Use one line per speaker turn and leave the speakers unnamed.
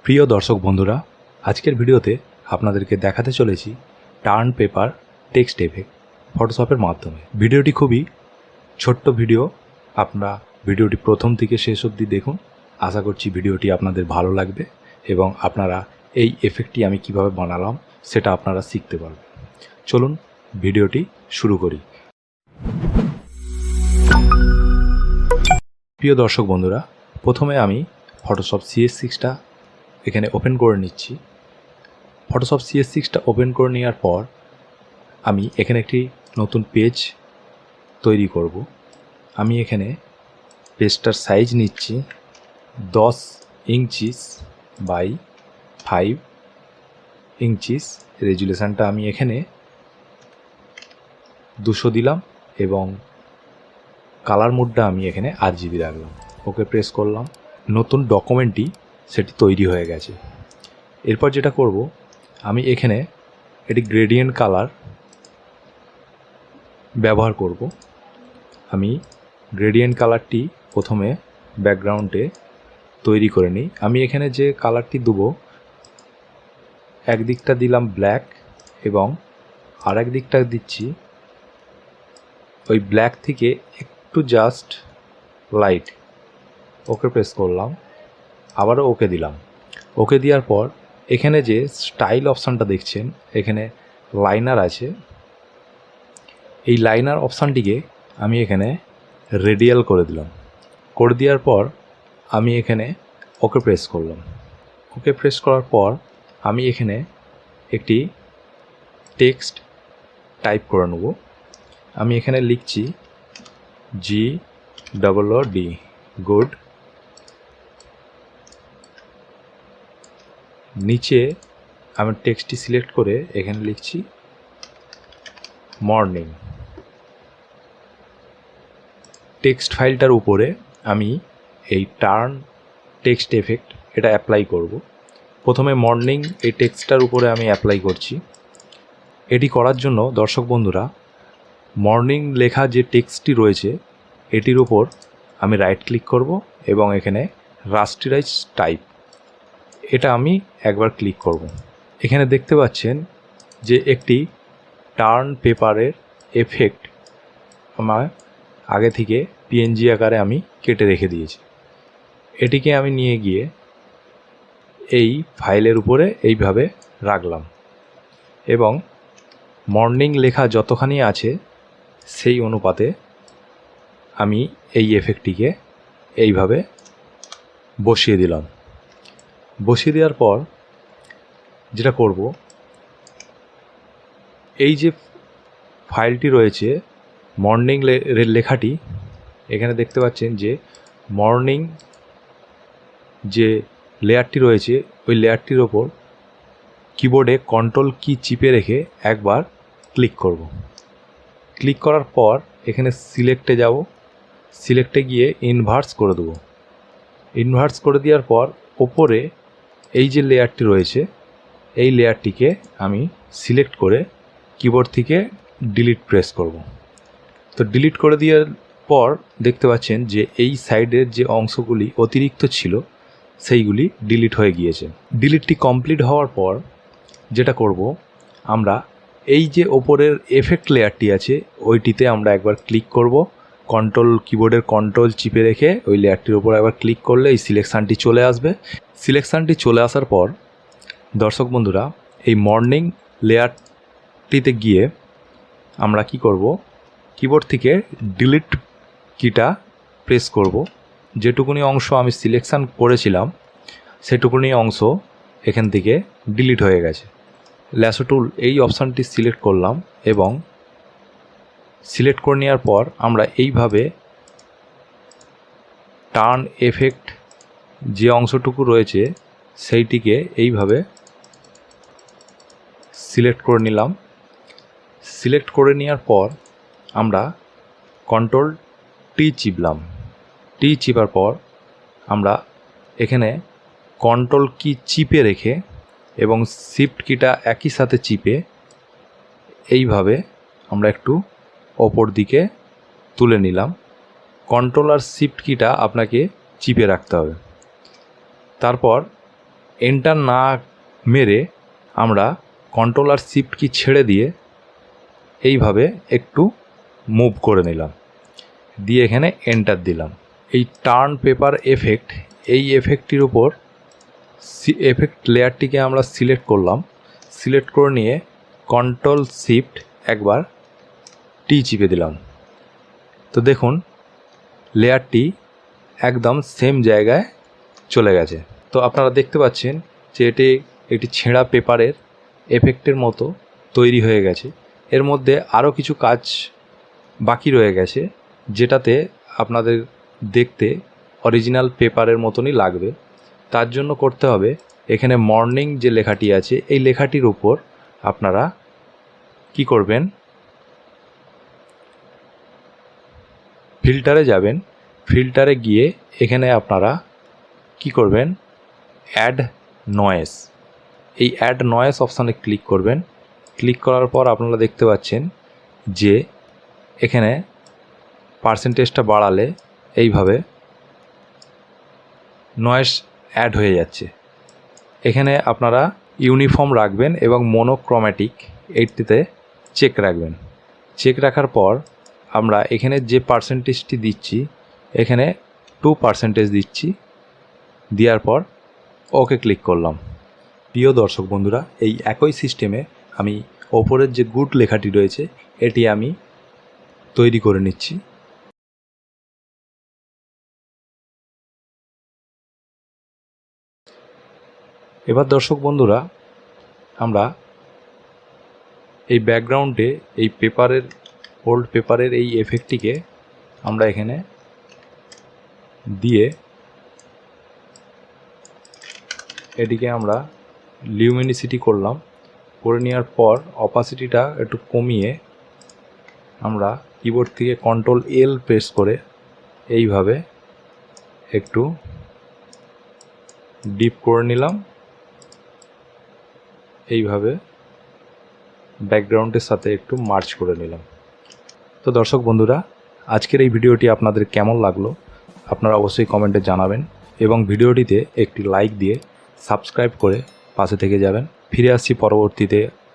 প্রিয় দর্শক বন্ধুরা, আজকের ভিডিওতে আপনাদেরকে দেখাতে চলেছি টার্ন পেপার টেক্সট এফেক্ট ফটোশপের মাধ্যমে। ভিডিওটি খুবই ছোট্ট ভিডিও, আপনারা ভিডিওটি প্রথম থেকে শেষ অবধি দেখুন। আশা করছি ভিডিওটি আপনাদের ভালো লাগবে এবং আপনারা এই এফেক্টটি আমি কিভাবে বানালাম সেটা আপনারা শিখতে পারবেন। চলুন ভিডিওটি শুরু করি। প্রিয় দর্শক বন্ধুরা, প্রথমে আমি ফটোশপ CS6টা এখানে ওপেন করে নিচ্ছি। ফটোশপ CS6টা ওপেন করে নেওয়ার পর আমি এখানে একটি নতুন পেজ তৈরি করব। আমি এখানে পেজটার সাইজ নিচ্ছি 10 ইঞ্চিস বাই 5 ইঞ্চিস। রেজুলেশনটা আমি এখানে 200 দিলাম এবং কালার মোডটা আমি এখানে RGB রাখলাম। ওকে প্রেস করলাম। নতুন ডকুমেন্টটি সেটি তৈরি হয়ে গেছে। এরপর যেটা করব, আমি এখানে এটি গ্রেডিয়েন্ট কালার ব্যবহার করব। আমি গ্রেডিয়েন্ট কালারটি প্রথমে ব্যাকগ্রাউন্ডে তৈরি করে নিই। আমি এখানে যে কালারটি দেবো, একদিকটা দিলাম ব্ল্যাক এবং আর এক দিকটা দিচ্ছি ওই ব্ল্যাক থেকে একটু জাস্ট লাইট। ওকে প্রেস করলাম, আবারও ওকে দিলাম। ওকে দেওয়ার পর এখানে যে স্টাইল অপশানটা দেখছেন, এখানে লাইনার আছে। এই লাইনার অপশানটিকে আমি এখানে রেডিয়াল করে দিলাম। করে দেওয়ার পর আমি এখানে ওকে প্রেস করলাম। ওকে প্রেস করার পর আমি এখানে একটি টেক্সট টাইপ করে নেব। আমি এখানে লিখছি GOOD, গুড। নিচে আমি টেক্সটটি সিলেক্ট করে এখানে লিখছি মর্নিং। টেক্সট ফাইলটার উপরে আমি এই টার্ন টেক্সট এফেক্ট এটা অ্যাপ্লাই করব। প্রথমে মর্নিং এই টেক্সটটার উপরে আমি অ্যাপ্লাই করছি। এটি করার জন্য দর্শক বন্ধুরা, মর্নিং লেখা যে টেক্সটটি রয়েছে এটির উপর আমি রাইট ক্লিক করব এবং এখানে রাস্টারাইজ টাইপ এটা আমি একবার ক্লিক করব। এখানে দেখতে পাচ্ছেন যে একটি টার্ন পেপারের এফেক্ট আমার আগে থেকে PNG আকারে আমি কেটে রেখে দিয়েছি। এটিকে আমি নিয়ে গিয়ে এই ফাইলের উপরে এইভাবে রাখলাম এবং মর্নিং লেখা যতখানি আছে সেই অনুপাতে আমি এই এফেক্টটিকে এইভাবে বসিয়ে দিলাম। বসিয়ে দেওয়ার পর যেটা করব, এই যে ফাইলটি রয়েছে মর্নিং লেখাটি, এখানে দেখতে পাচ্ছেন যে মর্নিং যে লেয়ারটি রয়েছে ওই লেয়ারটির ওপর কিবোর্ডে কন্ট্রোল কি চিপে রেখে একবার ক্লিক করব। ক্লিক করার পর এখানে সিলেক্টে যাব। সিলেক্টে গিয়ে ইনভার্স করে দেবো। ইনভার্স করে দেওয়ার পর ওপরে এই যে লেয়ারটি রয়েছে এই লেয়ারটিকে আমি সিলেক্ট করে কিবোর্ড থেকে ডিলিট প্রেস করব। তো ডিলিট করে দেওয়ার পর দেখতে পাচ্ছেন যে এই সাইডের যে অংশগুলি অতিরিক্ত ছিল সেইগুলি ডিলিট হয়ে গিয়েছে। ডিলিটটি কমপ্লিট হওয়ার পর যেটা করব, আমরা এই যে ওপরের এফেক্ট লেয়ারটি আছে ওইটিতে আমরা একবার ক্লিক করব। কিবোর্ডের কন্ট্রোল চিপে রেখে ওই লেয়ারটির উপর একবার ক্লিক করলে এই সিলেকশানটি চলে আসবে। সিলেকশানটি চলে আসার পর দর্শক বন্ধুরা, এই মর্নিং লেয়ারটিতে গিয়ে আমরা কি করব, কিবোর্ড থেকে ডিলিট কিটা প্রেস করব। যেটুকুনি অংশ আমি সিলেকশান করেছিলাম সেটুকুনি অংশ এখান থেকে ডিলিট হয়ে গেছে। ল্যাসো টুল এই অপশানটি সিলেক্ট করলাম এবং সিলেক্ট করে নেওয়ার পর আমরা এইভাবে টার্ন এফেক্ট যে অংশটুকু রয়েছে সেইটিকে এইভাবে সিলেক্ট করে নিলাম। সিলেক্ট করে নেওয়ার পর আমরা কন্ট্রোল টি চিপলাম। টি চিপার পর আমরা এখানে কন্ট্রোল কি চিপে রেখে এবং শিফট কিটা একই সাথে চিপে এইভাবে আমরা একটু ওপর দিকে তুলে নিলাম। কন্ট্রোল আর শিফট কিটা আপনাকে চিপে রাখতে হবে। তারপর এন্টার না মেরে আমরা কন্ট্রোল আর শিফট কি ছেড়ে দিয়ে এইভাবে একটু মুভ করে নিলাম, দিয়ে এখানে এন্টার দিলাম। এই টার্ন পেপার এফেক্ট, এই এফেক্টটির উপর এফেক্ট লেয়ারটিকে আমরা সিলেক্ট করলাম। সিলেক্ট করে নিয়ে কন্ট্রোল শিফট একবার টি চিপে দিলাম। তো দেখুন লেয়ারটি একদম সেম জায়গায় চলে গেছে। তো আপনারা দেখতে পাচ্ছেন যে এটি একটি ছেঁড়া পেপারের এফেক্টের মতো তৈরি হয়ে গেছে। এর মধ্যে আরও কিছু কাজ বাকি রয়ে গেছে, যেটাতে আপনাদের দেখতে অরিজিনাল পেপারের মতনই লাগবে। তার জন্য করতে হবে, এখানে মর্নিং যে লেখাটি আছে এই লেখাটির উপর আপনারা কি করবেন, ফিল্টারে যাবেন। ফিল্টারে গিয়ে এখানে আপনারা কি করবেন, অ্যাড নয়েজ, এই অ্যাড নয়েজ অপশানে ক্লিক করবেন। ক্লিক করার পর আপনারা দেখতে পাচ্ছেন যে এখানে পার্সেন্টেজটা বাড়ালে এইভাবে নয়েজ অ্যাড হয়ে যাচ্ছে। এখানে আপনারা ইউনিফর্ম রাখবেন এবং মোনোক্রোম্যাটিক এইটিতে চেক রাখবেন। চেক রাখার পর আমরা এখানে যে পার্সেন্টেজটি দিচ্ছি এখানে 2% দিচ্ছি, দেওয়ার পর ওকে ক্লিক করলাম। প্রিয় দর্শক বন্ধুরা, এই একই সিস্টেমে আমি ওপরের যে গুড লেখাটি রয়েছে এটি আমি তৈরি করে নিচ্ছি। এবার দর্শক বন্ধুরা, আমরা এই ব্যাকগ্রাউন্ডে এই পেপারের, ওল্ড পেপারের এই এফেক্টটিকে আমরা এখানে দিয়ে এটিকে আমরা লিউমিনিসিটি করলাম। করে নেওয়ার পর অপাসিটিটা একটু কমিয়ে আমরা কিবোর্ড থেকে কন্ট্রোল এল প্রেস করে এইভাবে একটু ডিপ করে নিলাম, এইভাবে ব্যাকগ্রাউন্ডের সাথে একটু মার্চ করে নিলাম। তো দর্শক বন্ধুরা, আজকের এই ভিডিওটি আপনাদের কেমন লাগলো আপনারা অবশ্যই কমেন্টে জানাবেন এবং ভিডিওটিতে একটি লাইক দিয়ে সাবস্ক্রাইব করে পাশে থেকে যাবেন। ফিরে আসছি পরবর্তীতে